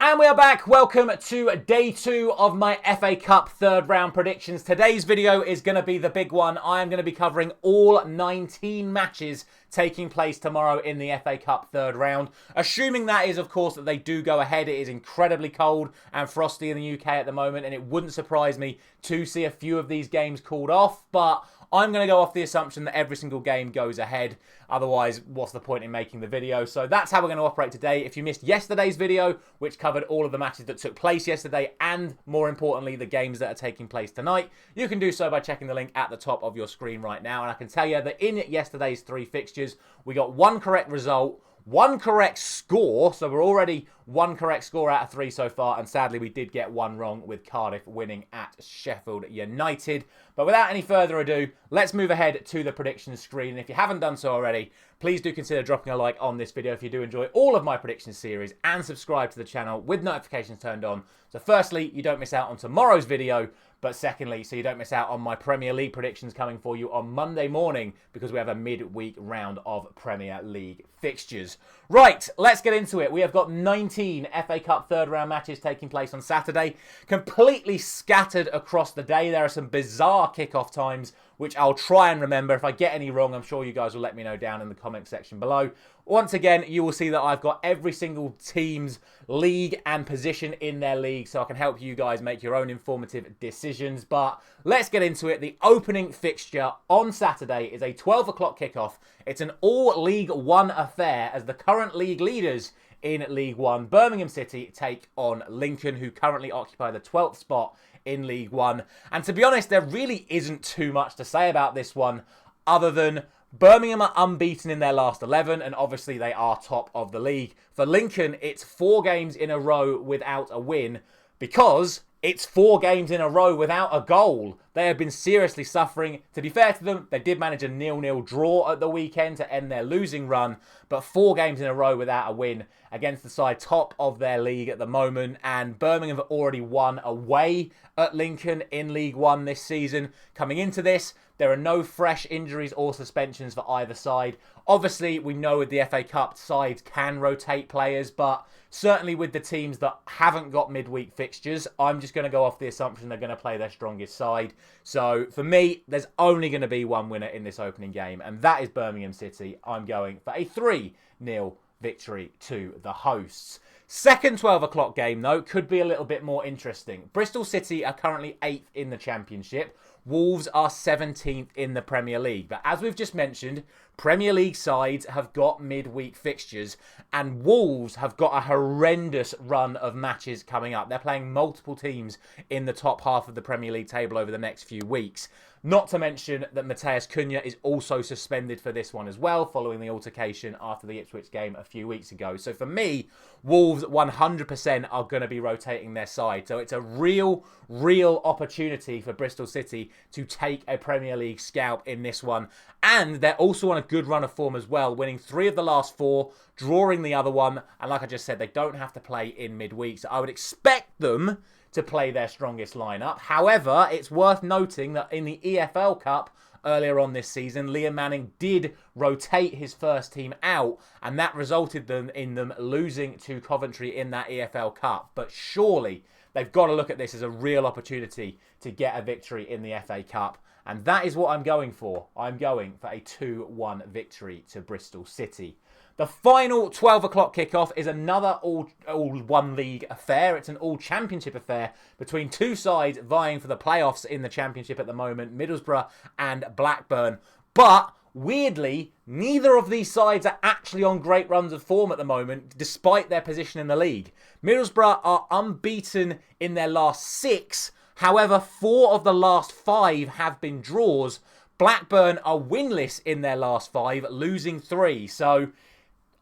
And we are back. Welcome to day 2 of my FA Cup third round predictions. Today's video is going to be the big one. I am going to be covering all 19 matches taking place tomorrow in the FA Cup third round. Assuming that is, of course, that they do go ahead. It is incredibly cold and frosty in the UK at the moment, and it wouldn't surprise me to see a few of these games called off, but I'm going to go off the assumption that every single game goes ahead. Otherwise, what's the point in making the video? So that's how we're going to operate today. If you missed yesterday's video, which covered all of the matches that took place yesterday, and more importantly, the games that are taking place tonight, you can do so by checking the link at the top of your screen right now. And I can tell you that in yesterday's 3 fixtures, we got 1 correct result, 1 correct score, so we're already 1 correct score out of 3 so far, and sadly we did get 1 wrong with Cardiff winning at Sheffield United. But without any further ado, let's move ahead to the predictions screen, and if you haven't done so already, please do consider dropping a like on this video if you do enjoy all of my predictions series, and subscribe to the channel with notifications turned on. So firstly, you don't miss out on tomorrow's video, but secondly, so you don't miss out on my Premier League predictions coming for you on Monday morning, because we have a midweek round of Premier League fixtures. Right, let's get into it. We have got 19 FA Cup third round matches taking place on Saturday, completely scattered across the day. There are some bizarre kickoff times, which I'll try and remember. If I get any wrong, I'm sure you guys will let me know down in the comment section below. Once again, you will see that I've got every single team's league and position in their league, so I can help you guys make your own informative decisions. But let's get into it. The opening fixture on Saturday is a 12 o'clock kickoff. It's an all League One affair as the current league leaders in League One, Birmingham City, take on Lincoln, who currently occupy the 12th spot in League One. And to be honest, there really isn't too much to say about this one other than Birmingham are unbeaten in their last 11, and obviously they are top of the league. For Lincoln, it's 4 games in a row without a win, because it's 4 games in a row without a goal. They have been seriously suffering. To be fair to them, they did manage a 0-0 draw at the weekend to end their losing run, but 4 games in a row without a win against the side top of their league at the moment. And Birmingham have already won away at Lincoln in League One this season. Coming into this, there are no fresh injuries or suspensions for either side. Obviously, we know with the FA Cup, sides can rotate players, but certainly with the teams that haven't got midweek fixtures, I'm just going to go off the assumption they're going to play their strongest side. So for me, there's only going to be 1 winner in this opening game, and that is Birmingham City. I'm going for a 3-0 victory to the hosts. Second 12 o'clock game, though, could be a little bit more interesting. Bristol City are currently 8th in the Championship. Wolves are 17th in the Premier League. But as we've just mentioned, Premier League sides have got midweek fixtures, and Wolves have got a horrendous run of matches coming up. They're playing multiple teams in the top half of the Premier League table over the next few weeks. Not to mention that Matheus Cunha is also suspended for this one as well, following the altercation after the Ipswich game a few weeks ago. So for me, Wolves 100% are going to be rotating their side. So it's a real opportunity for Bristol City to take a Premier League scalp in this one. And they're also on a good run of form as well, winning 3 of the last 4, drawing the other one. And like I just said, they don't have to play in midweek. So I would expect them to play their strongest lineup. However, it's worth noting that in the EFL Cup earlier on this season, Liam Manning did rotate his first team out, and that resulted in them losing to Coventry in that EFL Cup. But surely they've got to look at this as a real opportunity to get a victory in the FA Cup, and that is what I'm going for. I'm going for a 2-1 victory to Bristol City. The final 12 o'clock kickoff is another all one league affair. It's an all championship affair between 2 sides vying for the playoffs in the championship at the moment, Middlesbrough and Blackburn. But weirdly, neither of these sides are actually on great runs of form at the moment, despite their position in the league. Middlesbrough are unbeaten in their last 6. However, 4 of the last 5 have been draws. Blackburn are winless in their last 5, losing 3. So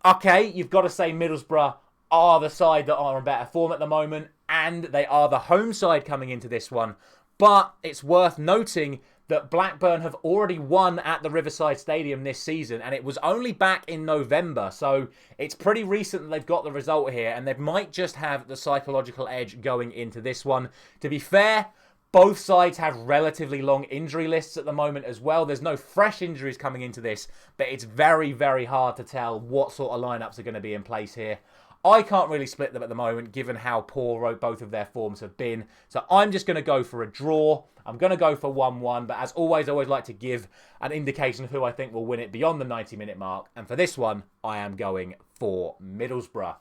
okay, you've got to say Middlesbrough are the side that are in better form at the moment, and they are the home side coming into this one. But it's worth noting that Blackburn have already won at the Riverside Stadium this season, and it was only back in November. So it's pretty recent that they've got the result here, and they might just have the psychological edge going into this one. To be fair, both sides have relatively long injury lists at the moment as well. There's no fresh injuries coming into this, but it's very hard to tell what sort of lineups are going to be in place here. I can't really split them at the moment, given how poor both of their forms have been. So I'm just going to go for a draw. I'm going to go for 1-1. But as always, I always like to give an indication of who I think will win it beyond the 90-minute mark. And for this one, I am going for Middlesbrough.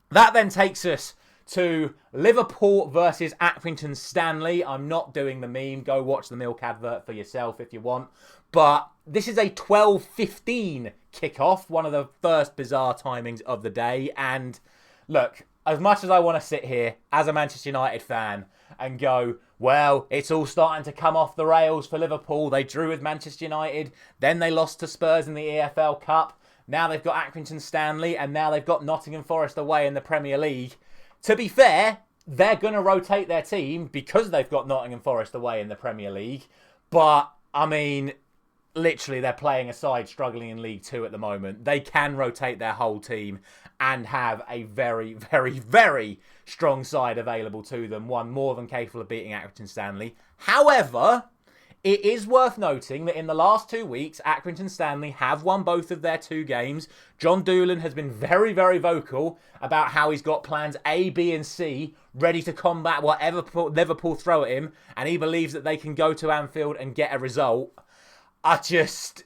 That then takes us to Liverpool versus Accrington Stanley. I'm not doing the meme. Go watch the Milk advert for yourself if you want. But this is a 12:15 kickoff, one of the first bizarre timings of the day. And look, as much as I want to sit here as a Manchester United fan and go, well, it's all starting to come off the rails for Liverpool. They drew with Manchester United. Then they lost to Spurs in the EFL Cup. Now they've got Accrington Stanley. And now they've got Nottingham Forest away in the Premier League. To be fair, they're going to rotate their team because they've got Nottingham Forest away in the Premier League. But, I mean, literally they're playing a side struggling in League Two at the moment. They can rotate their whole team and have a very, very, very strong side available to them. One more than capable of beating Accrington Stanley. However, it is worth noting that in the last 2 weeks, Accrington Stanley have won both of their 2 games. John Doolan has been very, very vocal about how he's got plans A, B and C ready to combat whatever Liverpool throw at him. And he believes that they can go to Anfield and get a result. I just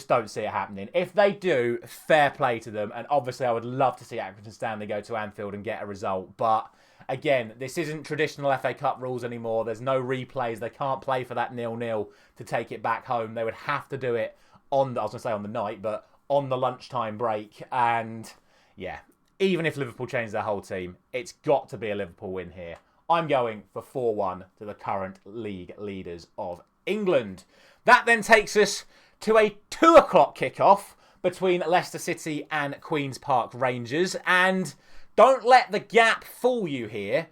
don't see it happening. If they do, fair play to them. And obviously, I would love to see Accrington Stanley go to Anfield and get a result. But again, this isn't traditional FA Cup rules anymore. There's no replays. They can't play for that 0-0 to take it back home. They would have to do it on the night, but on the lunchtime break. And yeah, even if Liverpool change their whole team, it's got to be a Liverpool win here. I'm going for 4-1 to the current league leaders of England. That then takes us to a 2 o'clock kickoff between Leicester City and Queen's Park Rangers. And don't let the gap fool you here.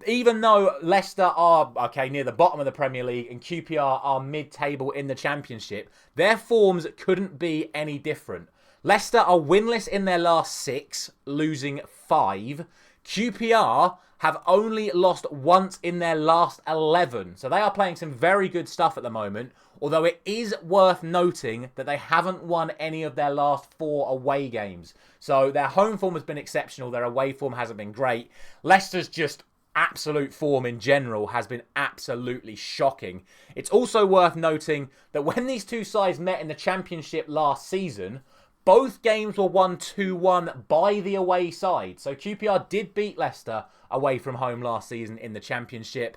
Even though Leicester are, near the bottom of the Premier League and QPR are mid-table in the Championship, their forms couldn't be any different. Leicester are winless in their last 6, losing 5. QPR have only lost once in their last 11. So they are playing some very good stuff at the moment. Although it is worth noting that they haven't won any of their last 4 away games. So their home form has been exceptional. Their away form hasn't been great. Leicester's just absolute form in general has been absolutely shocking. It's also worth noting that when these two sides met in the Championship last season, both games were won 2-1 by the away side. So QPR did beat Leicester away from home last season in the Championship.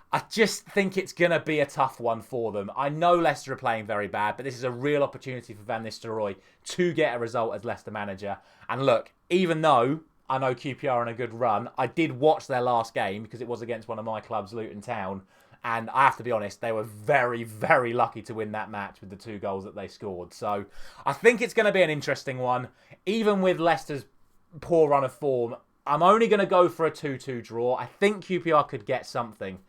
I just think it's going to be a tough one for them. I know Leicester are playing very bad, but this is a real opportunity for Van Nistelrooy to get a result as Leicester manager. And look, even though I know QPR are on a good run, I did watch their last game because it was against one of my clubs, Luton Town. And I have to be honest, they were very, very lucky to win that match with the 2 goals that they scored. So I think it's going to be an interesting one. Even with Leicester's poor run of form, I'm only going to go for a 2-2 draw. I think QPR could get something.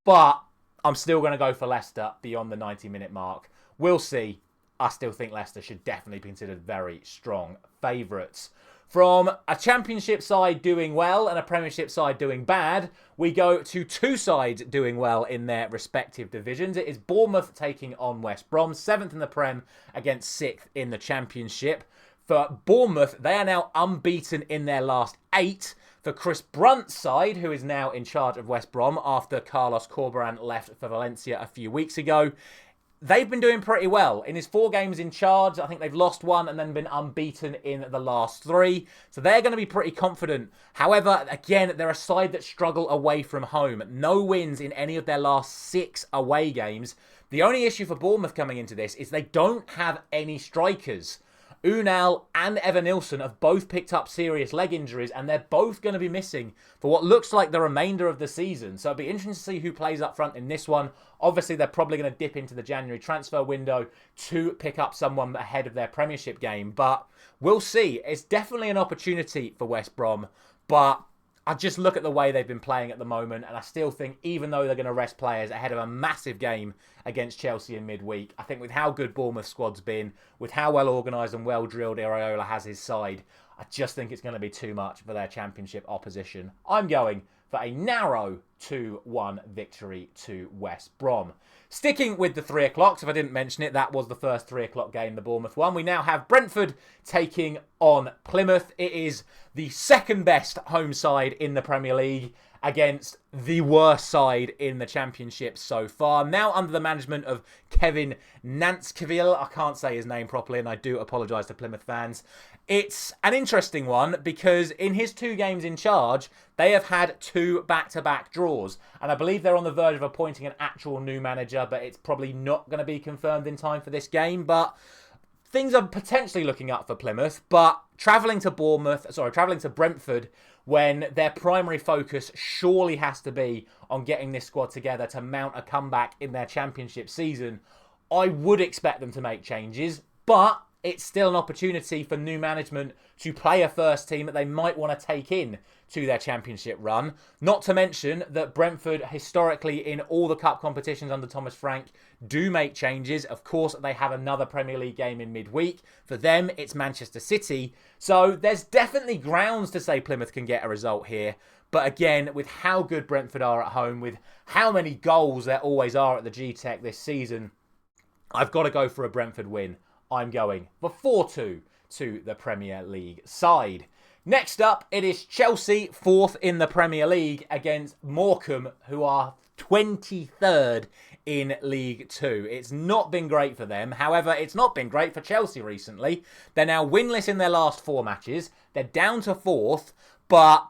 But I'm still going to go for Leicester beyond the 90-minute mark. We'll see. I still think Leicester should definitely be considered very strong favourites. From a Championship side doing well and a Premiership side doing bad, we go to 2 sides doing well in their respective divisions. It is Bournemouth taking on West Brom, 7th in the Prem against 6th in the Championship. For Bournemouth, they are now unbeaten in their last 8. For Chris Brunt's side, who is now in charge of West Brom after Carlos Corberán left for Valencia a few weeks ago, they've been doing pretty well. In his 4 games in charge, I think they've lost 1 and then been unbeaten in the last 3. So they're going to be pretty confident. However, again, they're a side that struggle away from home. No wins in any of their last 6 away games. The only issue for Bournemouth coming into this is they don't have any strikers. Unal and Evan Nilsson have both picked up serious leg injuries and they're both going to be missing for what looks like the remainder of the season. So it'll be interesting to see who plays up front in this one. Obviously, they're probably going to dip into the January transfer window to pick up someone ahead of their Premiership game. But we'll see. It's definitely an opportunity for West Brom. But I just look at the way they've been playing at the moment, and I still think, even though they're going to rest players ahead of a massive game against Chelsea in midweek, I think with how good Bournemouth's squad's been, with how well organised and well drilled Iraola has his side, I just think it's going to be too much for their Championship opposition. I'm going for a narrow 2-1 victory to West Brom. Sticking with the 3 o'clocks, if I didn't mention it, that was the first 3 o'clock game, the Bournemouth one. We now have Brentford taking on Plymouth. It is the second best home side in the Premier League against the worst side in the Championship so far. Now under the management of Kevin Nanskeville. I can't say his name properly, and I do apologise to Plymouth fans. It's an interesting one because in his 2 games in charge, they have had 2 back-to-back draws. And I believe they're on the verge of appointing an actual new manager, but it's probably not going to be confirmed in time for this game. But things are potentially looking up for Plymouth, but travelling to Brentford, when their primary focus surely has to be on getting this squad together to mount a comeback in their Championship season, I would expect them to make changes, but it's still an opportunity for new management to play a first team that they might want to take in to their Championship run. Not to mention that Brentford, historically in all the cup competitions under Thomas Frank, do make changes. Of course, they have another Premier League game in midweek. For them, it's Manchester City. So there's definitely grounds to say Plymouth can get a result here. But again, with how good Brentford are at home, with how many goals there always are at the G-Tech this season, I've got to go for a Brentford win. I'm going for 4-2 to the Premier League side. Next up, it is Chelsea, 4th in the Premier League, against Morecombe, who are 23rd in League 2. It's not been great for them. However, it's not been great for Chelsea recently. They're now winless in their last 4 matches. They're down to 4th, but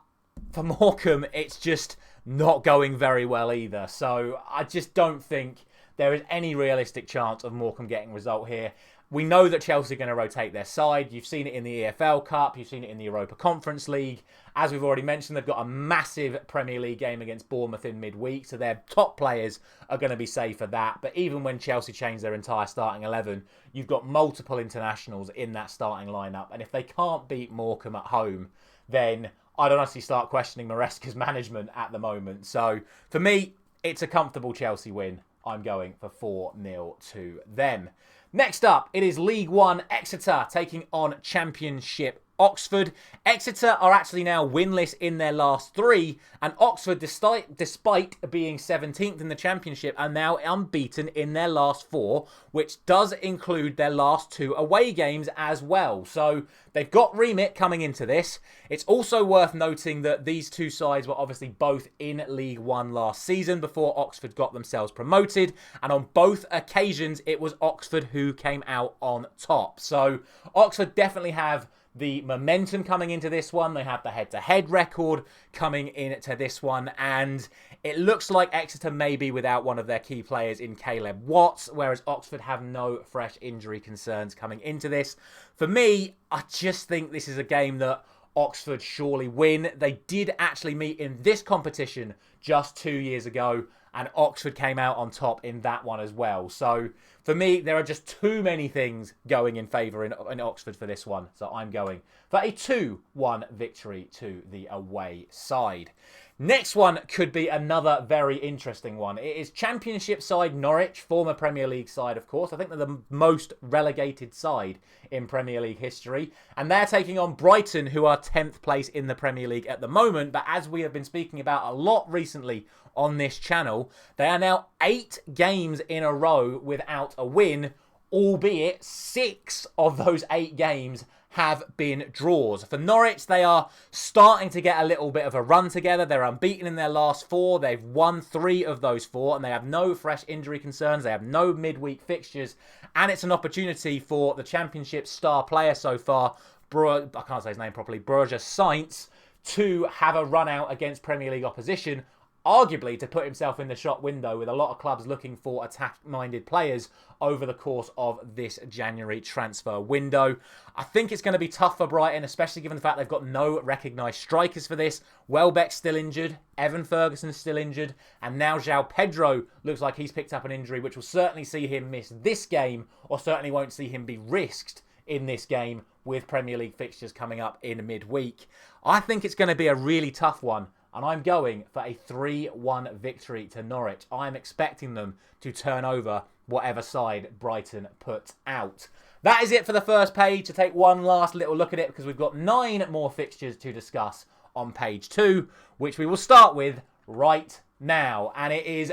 for Morecombe, it's just not going very well either. So I just don't think there is any realistic chance of Morecombe getting a result here. We know that Chelsea are going to rotate their side. You've seen it in the EFL Cup. You've seen it in the Europa Conference League. As we've already mentioned, they've got a massive Premier League game against Bournemouth in midweek, so their top players are going to be safe for that. But even when Chelsea change their entire starting 11, you've got multiple internationals in that starting lineup. And if they can't beat Morecombe at home, then I'd honestly start questioning Maresca's management at the moment. So for me, it's a comfortable Chelsea win. I'm going for 4-0 to them. Next up, it is League 1 Exeter taking on Championship Oxford. Exeter are actually now winless in their last 3, and Oxford, despite being 17th in the Championship, are now unbeaten in their last 4, which does include their last 2 away games as well. So they've got remit coming into this. It's also worth noting that these 2 sides were obviously both in League 1 last season before Oxford got themselves promoted, and on both occasions it was Oxford who came out on top. So Oxford definitely have the momentum coming into this one. They have the head-to-head record coming into this one, and it looks like Exeter may be without one of their key players in Caleb Watts, whereas Oxford have no fresh injury concerns coming into this. For me, I just think this is a game that Oxford surely win. They did actually meet in this competition just 2 years ago, and Oxford came out on top in that one as well. So for me, there are just too many things going in favour in Oxford for this one. So I'm going for a 2-1 victory to the away side. Next one could be another very interesting one. It is Championship side Norwich, former Premier League side, of course. I think they're the most relegated side in Premier League history. And they're taking on Brighton, who are 10th place in the Premier League at the moment. But as we have been speaking about a lot recently on this channel, they are now 8 games in a row without a win, albeit 6 of those 8 games have been draws. For Norwich, they are starting to get a little bit of a run together. They're unbeaten in their last 4. They've won 3 of those 4, and they have no fresh injury concerns. They have no midweek fixtures, and it's an opportunity for the Championship star player so far, I can't say his name properly, Borja Sainz, to have a run out against Premier League opposition, arguably to put himself in the shop window, with a lot of clubs looking for attack-minded players over the course of this January transfer window. I think it's going to be tough for Brighton, especially given the fact they've got no recognised strikers for this. Welbeck's still injured, Evan Ferguson's still injured, and now João Pedro looks like he's picked up an injury, which will certainly see him miss this game, or certainly won't see him be risked in this game with Premier League fixtures coming up in midweek. I think it's going to be a really tough one, and I'm going for a 3-1 victory to Norwich. I'm expecting them to turn over whatever side Brighton put out. That is it for the first page. To take one last little look at it, because we've got 9 more fixtures to discuss on page 2, which we will start with right now. And it is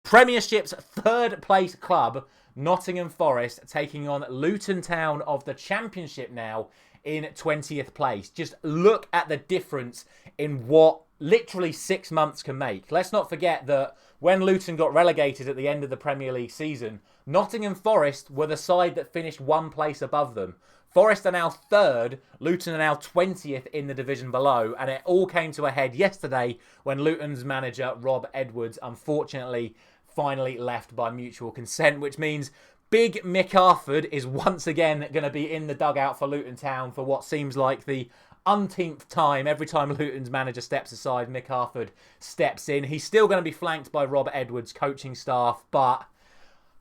Premiership's third place club, Nottingham Forest, taking on Luton Town of the Championship now in 20th place. Just look at the difference in what literally 6 months can make. Let's not forget that when Luton got relegated at the end of the Premier League season, Nottingham Forest were the side that finished one place above them. Forest are now third, Luton are now 20th in the division below, and it all came to a head yesterday when Luton's manager Rob Edwards unfortunately finally left by mutual consent, which means Big Mick Harford is once again going to be in the dugout for Luton Town for what seems like the umpteenth time. Every time Luton's manager steps aside, Mick Harford steps in. He's still going to be flanked by Rob Edwards' coaching staff, but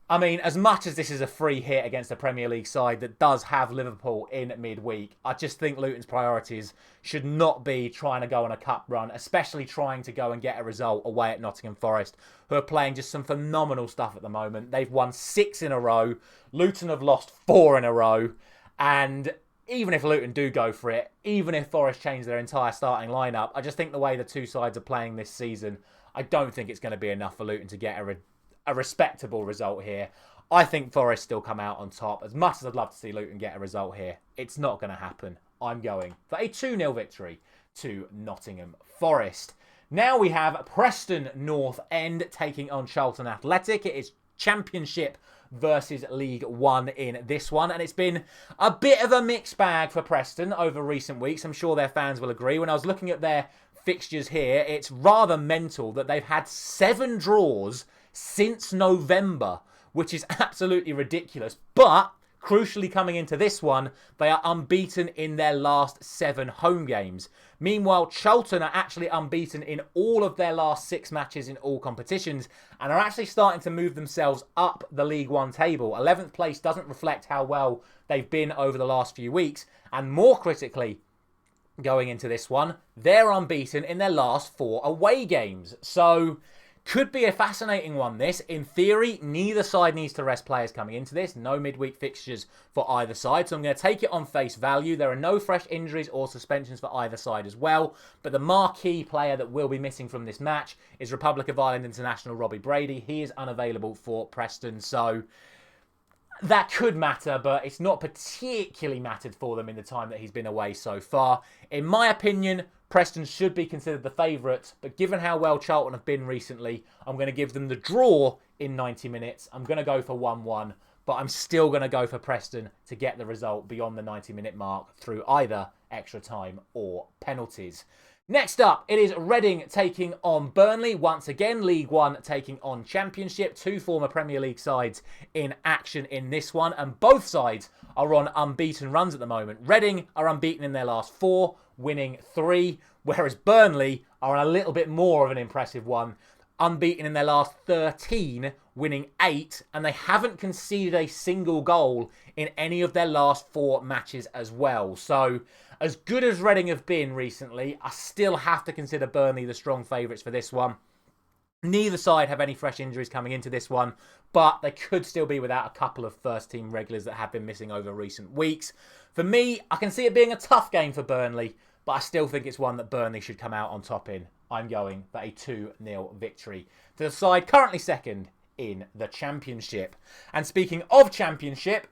I mean, as much as this is a free hit against a Premier League side that does have Liverpool in midweek, I just think Luton's priorities should not be trying to go on a cup run, especially trying to go and get a result away at Nottingham Forest, who are playing just some phenomenal stuff at the moment. They've won 6 in a row. Luton have lost 4 in a row. And even if Luton do go for it, even if Forest change their entire starting lineup, I just think the way the two sides are playing this season, I don't think it's going to be enough for Luton to get a respectable result here. I think Forest still come out on top. As much as I'd love to see Luton get a result here, it's not going to happen. I'm going for a 2-0 victory to Nottingham Forest. Now we have Preston North End taking on Charlton Athletic. It is Championship versus League One in this one, and it's been a bit of a mixed bag for Preston over recent weeks. I'm sure their fans will agree. When I was looking at their fixtures here, it's rather mental that they've had 7 draws since November, which is absolutely ridiculous. But crucially, coming into this one, they are unbeaten in their last 7 home games. Meanwhile, Charlton are actually unbeaten in all of their last 6 matches in all competitions and are actually starting to move themselves up the League One table. 11th place doesn't reflect how well they've been over the last few weeks. And more critically, going into this one, they're unbeaten in their last 4 away games. So could be a fascinating one, this. In theory, neither side needs to rest players coming into this. No midweek fixtures for either side. So I'm going to take it on face value. There are no fresh injuries or suspensions for either side as well. But the marquee player that will be missing from this match is Republic of Ireland international Robbie Brady. He is unavailable for Preston. So that could matter, but it's not particularly mattered for them in the time that he's been away so far. In my opinion, Preston should be considered the favourites, but given how well Charlton have been recently, I'm going to give them the draw in 90 minutes. I'm going to go for 1-1, but I'm still going to go for Preston to get the result beyond the 90-minute mark through either extra time or penalties. Next up, it is Reading taking on Burnley. Once again, League One taking on Championship. 2 former Premier League sides in action in this one. And both sides are on unbeaten runs at the moment. Reading are unbeaten in their last 4, winning 3. Whereas Burnley are on a little bit more of an impressive one. Unbeaten in their last 13, winning 8. And they haven't conceded a single goal in any of their last 4 matches as well. So as good as Reading have been recently, I still have to consider Burnley the strong favourites for this one. Neither side have any fresh injuries coming into this one, but they could still be without a couple of first-team regulars that have been missing over recent weeks. For me, I can see it being a tough game for Burnley, but I still think it's one that Burnley should come out on top in. I'm going for a 2-0 victory to the side currently second in the Championship. And speaking of Championship,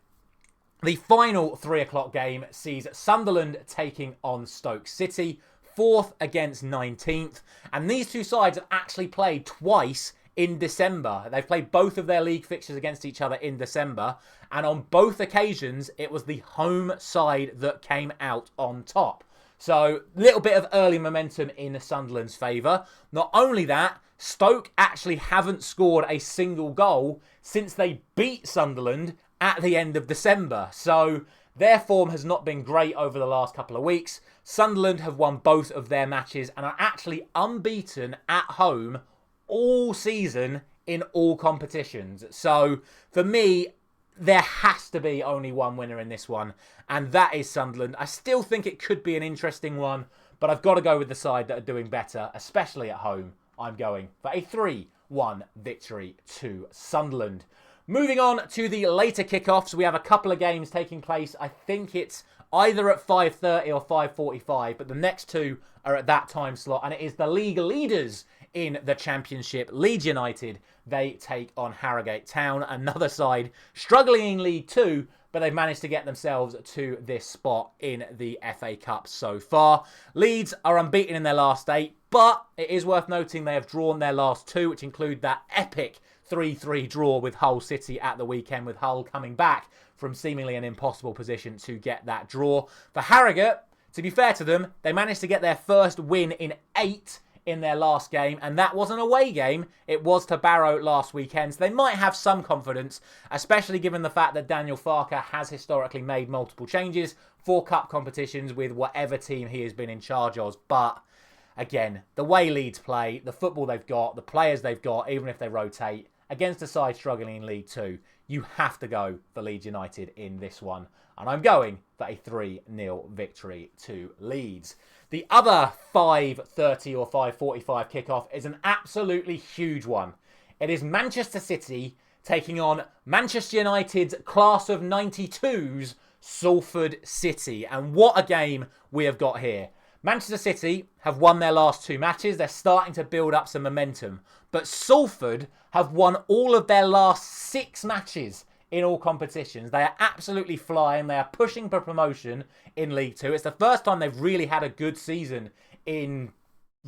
the final 3 o'clock game sees Sunderland taking on Stoke City, 4th against 19th. And these two sides have actually played twice in December. They've played both of their league fixtures against each other in December. And on both occasions, it was the home side that came out on top. So, a little bit of early momentum in Sunderland's favour. Not only that, Stoke actually haven't scored a single goal since they beat Sunderland at the end of December. So their form has not been great over the last couple of weeks. Sunderland have won both of their matches and are actually unbeaten at home all season in all competitions. So for me, there has to be only one winner in this one, and that is Sunderland. I still think it could be an interesting one, but I've got to go with the side that are doing better, especially at home. I'm going for a 3-1 victory to Sunderland. Moving on to the later kickoffs, we have a couple of games taking place. I think it's either at 5:30 or 5:45, but the next two are at that time slot, and it is the league leaders in the Championship, Leeds United. They take on Harrogate Town, another side struggling in League Two, but they've managed to get themselves to this spot in the FA Cup so far. Leeds are unbeaten in their last 8, but it is worth noting they have drawn their last 2, which include that epic 3-3 draw with Hull City at the weekend, with Hull coming back from seemingly an impossible position to get that draw. For Harrogate, to be fair to them, they managed to get their first win in 8 in their last game, and that was an away game. It was to Barrow last weekend, so they might have some confidence, especially given the fact that Daniel Farke has historically made multiple changes for cup competitions with whatever team he has been in charge of. But again, the way Leeds play, the football they've got, the players they've got, even if they rotate, against a side struggling in League Two, you have to go for Leeds United in this one. And I'm going for a 3-0 victory to Leeds. The other 5:30 or 5:45 kickoff is an absolutely huge one. It is Manchester City taking on Manchester United's class of 92's Salford City. And what a game we have got here. Manchester City have won their last 2 matches. They're starting to build up some momentum. But Salford have won all of their last 6 matches in all competitions. They are absolutely flying. They are pushing for promotion in League Two. It's the first time they've really had a good season in,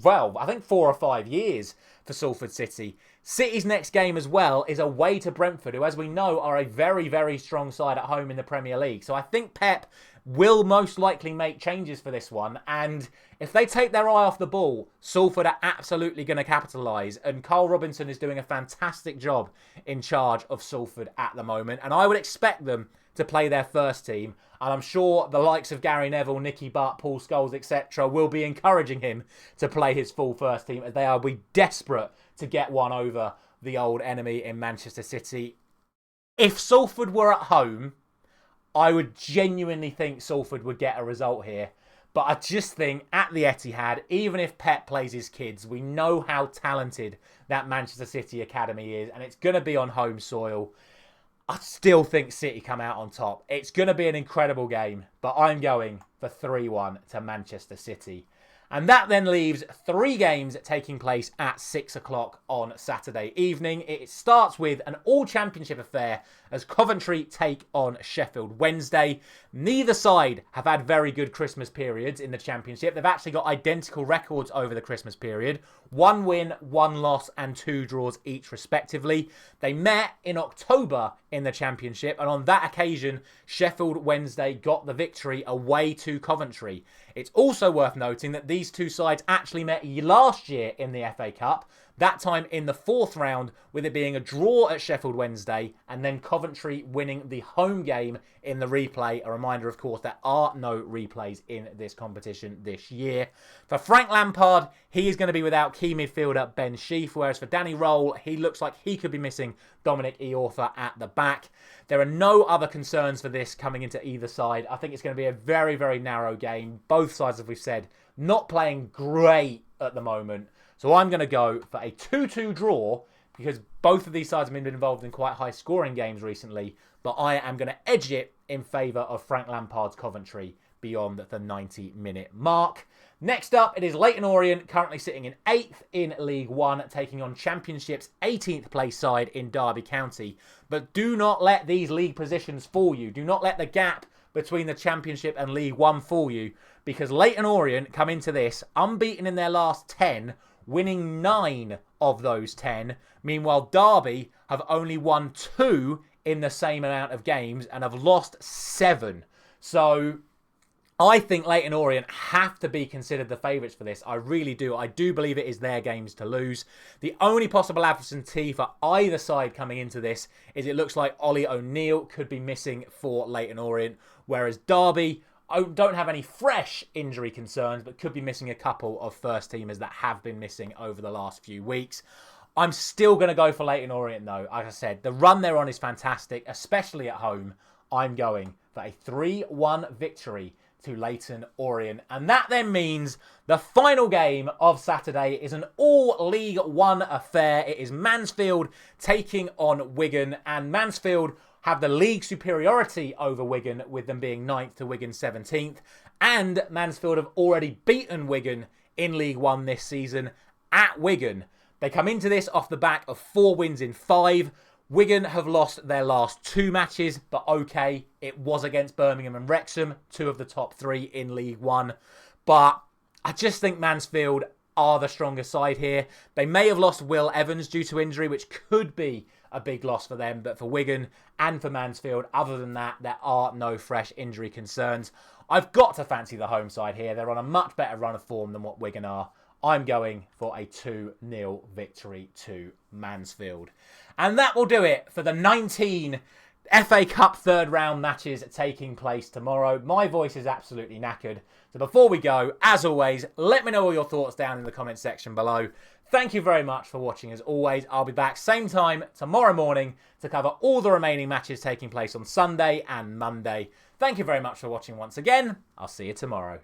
well, I think 4 or 5 years for Salford City. City's next game as well is away to Brentford, who, as we know, are a very, very strong side at home in the Premier League. So I think Pep will most likely make changes for this one. And if they take their eye off the ball, Salford are absolutely going to capitalise. And Carl Robinson is doing a fantastic job in charge of Salford at the moment. And I would expect them to play their first team. And I'm sure the likes of Gary Neville, Nicky Butt, Paul Scholes, etc. will be encouraging him to play his full first team, as they are desperate to get one over the old enemy in Manchester City. If Salford were at home, I would genuinely think Salford would get a result here. But I just think at the Etihad, even if Pep plays his kids, we know how talented that Manchester City academy is, and it's going to be on home soil. I still think City come out on top. It's going to be an incredible game, but I'm going for 3-1 to Manchester City. And that then leaves 3 games taking place at 6 o'clock on Saturday evening. It starts with an all-championship affair as Coventry take on Sheffield Wednesday. Neither side have had very good Christmas periods in the Championship. They've actually got identical records over the Christmas period. 1 win, 1 loss and 2 draws each respectively. They met in October in the Championship, and on that occasion, Sheffield Wednesday got the victory away to Coventry. It's also worth noting that these 2 sides actually met last year in the FA Cup, that time in the 4th round, with it being a draw at Sheffield Wednesday and then Coventry winning the home game in the replay. A reminder, of course, there are no replays in this competition this year. For Frank Lampard, he is going to be without key midfielder Ben Sheaf, whereas for Danny Roll, he looks like he could be missing Dominic Iorfa at the back. There are no other concerns for this coming into either side. I think it's going to be a very, very narrow game. Both sides, as we've said, not playing great at the moment. So I'm going to go for a 2-2 draw, because both of these sides have been involved in quite high scoring games recently. But I am going to edge it in favour of Frank Lampard's Coventry beyond the 90-minute mark. Next up, it is Leyton Orient, currently sitting in 8th in League One, taking on Championship's 18th place side in Derby County. But do not let these league positions fool you. Do not let the gap between the Championship and League One fool you, because Leyton Orient come into this unbeaten in their last 10, winning 9 of those 10. Meanwhile, Derby have only won 2 in the same amount of games and have lost 7. So I think Leyton Orient have to be considered the favourites for this. I really do. I do believe it is their games to lose. The only possible absentee for either side coming into this is it looks like Ollie O'Neill could be missing for Leyton Orient, whereas Derby don't have any fresh injury concerns, but could be missing a couple of first-teamers that have been missing over the last few weeks. I'm still going to go for Leyton Orient, though. Like I said, the run they're on is fantastic, especially at home. I'm going for a 3-1 victory to Leyton Orient. And that then means the final game of Saturday is an all-League One affair. It is Mansfield taking on Wigan, and Mansfield have the league superiority over Wigan, with them being 9th to Wigan 17th. And Mansfield have already beaten Wigan in League One this season at Wigan. They come into this off the back of 4 wins in 5. Wigan have lost their last 2 matches, but okay, it was against Birmingham and Wrexham, 2 of the top 3 in League One. But I just think Mansfield are the stronger side here. They may have lost Will Evans due to injury, which could be a big loss for them. But for Wigan and for Mansfield, other than that, there are no fresh injury concerns. I've got to fancy the home side here. They're on a much better run of form than what Wigan are. I'm going for a 2-0 victory to Mansfield. And that will do it for the 19 FA Cup third round matches taking place tomorrow. My voice is absolutely knackered. So before we go, as always, let me know all your thoughts down in the comment section below. Thank you very much for watching as always. I'll be back same time tomorrow morning to cover all the remaining matches taking place on Sunday and Monday. Thank you very much for watching once again. I'll see you tomorrow.